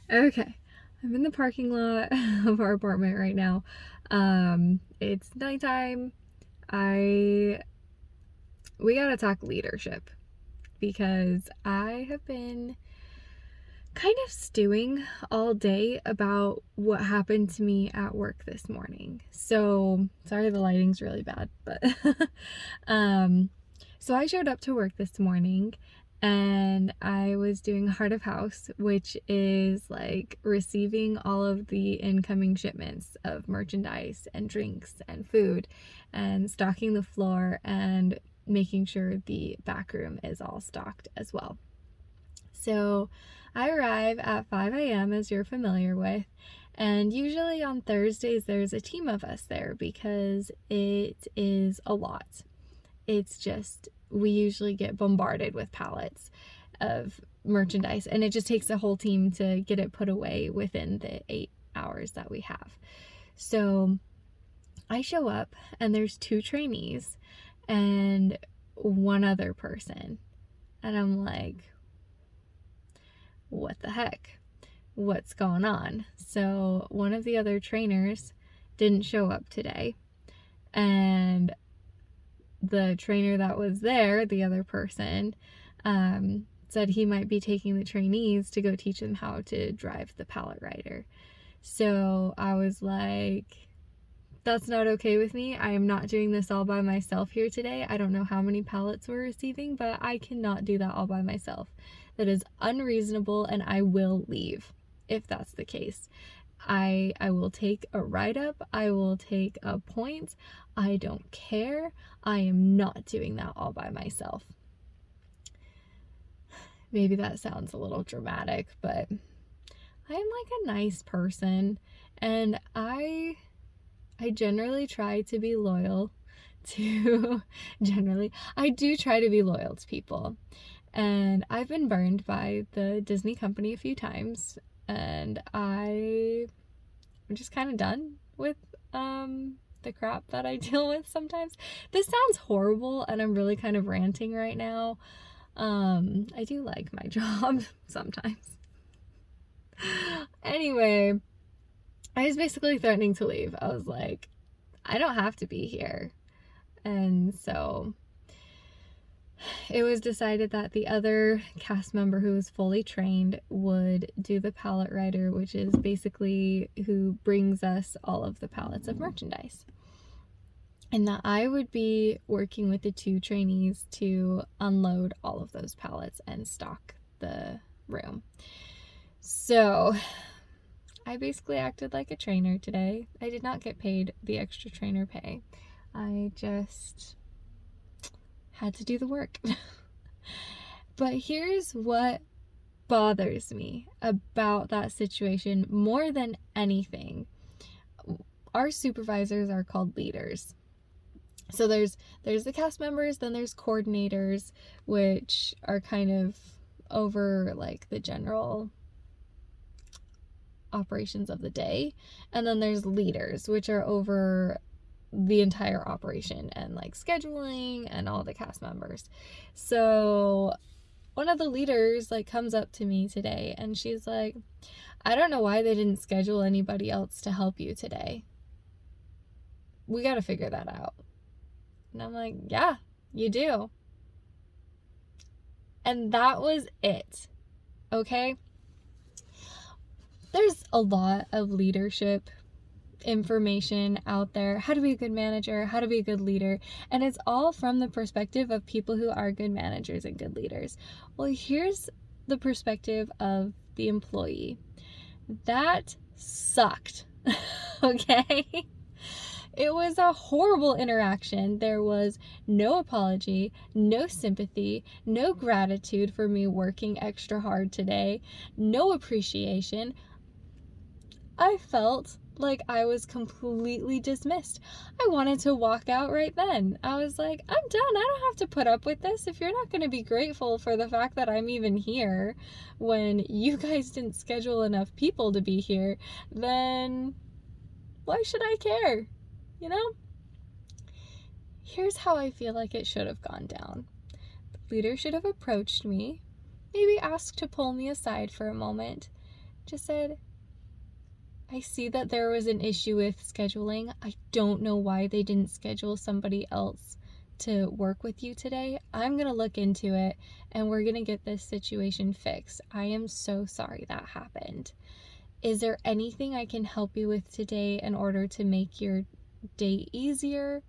Okay, I'm in the parking lot of our apartment right now. It's nighttime. I We gotta talk leadership because I have been kind of stewing all day about what happened to me at work this morning. So sorry the lighting's really bad, but um so I showed up to work this morning and I was doing heart of house, which is like receiving all of the incoming shipments of merchandise and drinks and food and stocking the floor and making sure the back room is all stocked as well. So I arrive at 5 a.m., as you're familiar with, and usually on Thursdays there's a team of us there because it is a lot. It's just, we usually get bombarded with pallets of merchandise, and it just takes a whole team to get it put away within the 8 hours that we have. So I show up, and there's two trainees and one other person. And I'm like, what the heck? What's going on? So one of the other trainers didn't show up today. And the trainer that was there, the other person, said he might be taking the trainees to go teach them how to drive the pallet rider. So I was like, that's not okay with me. I am not doing this all by myself here today. I don't know how many pallets we're receiving, but I cannot do that all by myself. That is unreasonable, and I will leave if that's the case. I will take a write-up. I will take a point. I don't care. I am not doing that all by myself. Maybe that sounds a little dramatic, but I am like a nice person, and I generally try to be loyal to I do try to be loyal to people. And I've been burned by the Disney company a few times, and I'm just kind of done with the crap that I deal with sometimes. This sounds horrible, and I'm really kind of ranting right now. I do like my job sometimes. Anyway, I was basically threatening to leave. I was like, I don't have to be here. And so it was decided that the other cast member who was fully trained would do the pallet rider, which is basically who brings us all of the pallets of merchandise. And that I would be working with the two trainees to unload all of those pallets and stock the room. So I basically acted like a trainer today. I did not get paid the extra trainer pay. I just had to do the work. But here's what bothers me about that situation more than anything. Our supervisors are called leaders. So there's the cast members, then there's coordinators, which are kind of over like the general operations of the day, and then there's leaders, which are over the entire operation and like scheduling and all the cast members. So one of the leaders like comes up to me today and she's like, I don't know why they didn't schedule anybody else to help you today. We got to figure that out. And I'm like, yeah, you do. And that was it. Okay? There's a lot of leadership information out there, how to be a good manager, how to be a good leader, and it's all from the perspective of people who are good managers and good leaders. Well, here's the perspective of the employee. That sucked. Okay? It was a horrible interaction. There was no apology, no sympathy, no gratitude for me working extra hard today, no appreciation. I felt like I was completely dismissed. I wanted to walk out right then. I was like, I'm done. I don't have to put up with this. If you're not going to be grateful for the fact that I'm even here when you guys didn't schedule enough people to be here, then why should I care? You know? Here's how I feel like it should have gone down. The leader should have approached me, maybe asked to pull me aside for a moment, just said, I see that there was an issue with scheduling. I don't know why they didn't schedule somebody else to work with you today. I'm going to look into it and we're going to get this situation fixed. I am so sorry that happened. Is there anything I can help you with today in order to make your day easier?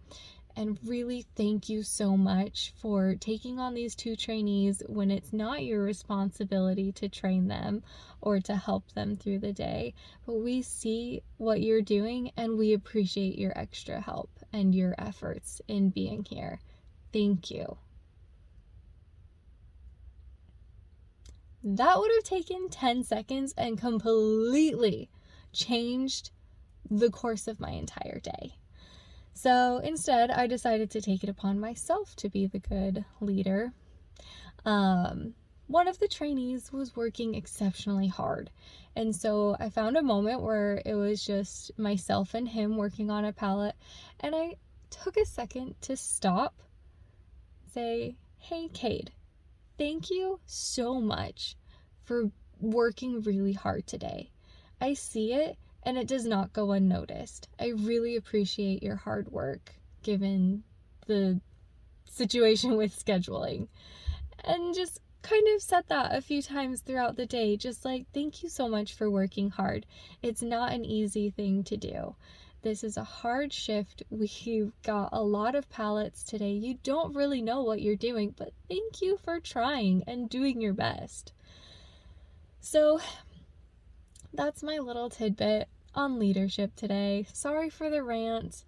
And really thank you so much for taking on these 2 trainees when it's not your responsibility to train them or to help them through the day. But we see what you're doing and we appreciate your extra help and your efforts in being here. Thank you. That would have taken 10 seconds and completely changed the course of my entire day. So instead, I decided to take it upon myself to be the good leader. One of the trainees was working exceptionally hard. And so I found a moment where it was just myself and him working on a pallet. And I took a second to stop, say, hey, Cade, thank you so much for working really hard today. I see it and it does not go unnoticed. I really appreciate your hard work given the situation with scheduling. And just kind of said that a few times throughout the day, just like, thank you so much for working hard. It's not an easy thing to do. This is a hard shift. We've got a lot of pallets today. You don't really know what you're doing, but thank you for trying and doing your best. So that's my little tidbit on leadership today. Sorry for the rant,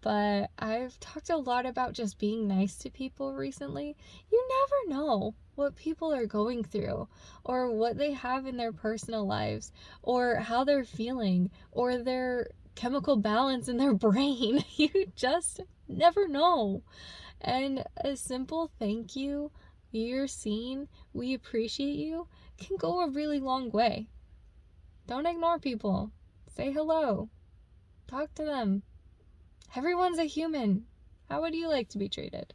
but I've talked a lot about just being nice to people recently. You never know what people are going through or what they have in their personal lives or how they're feeling or their chemical balance in their brain. You just never know. And a simple thank you, you're seen, we appreciate you, can go a really long way. Don't ignore people. Say hello. Talk to them. Everyone's a human. How would you like to be treated?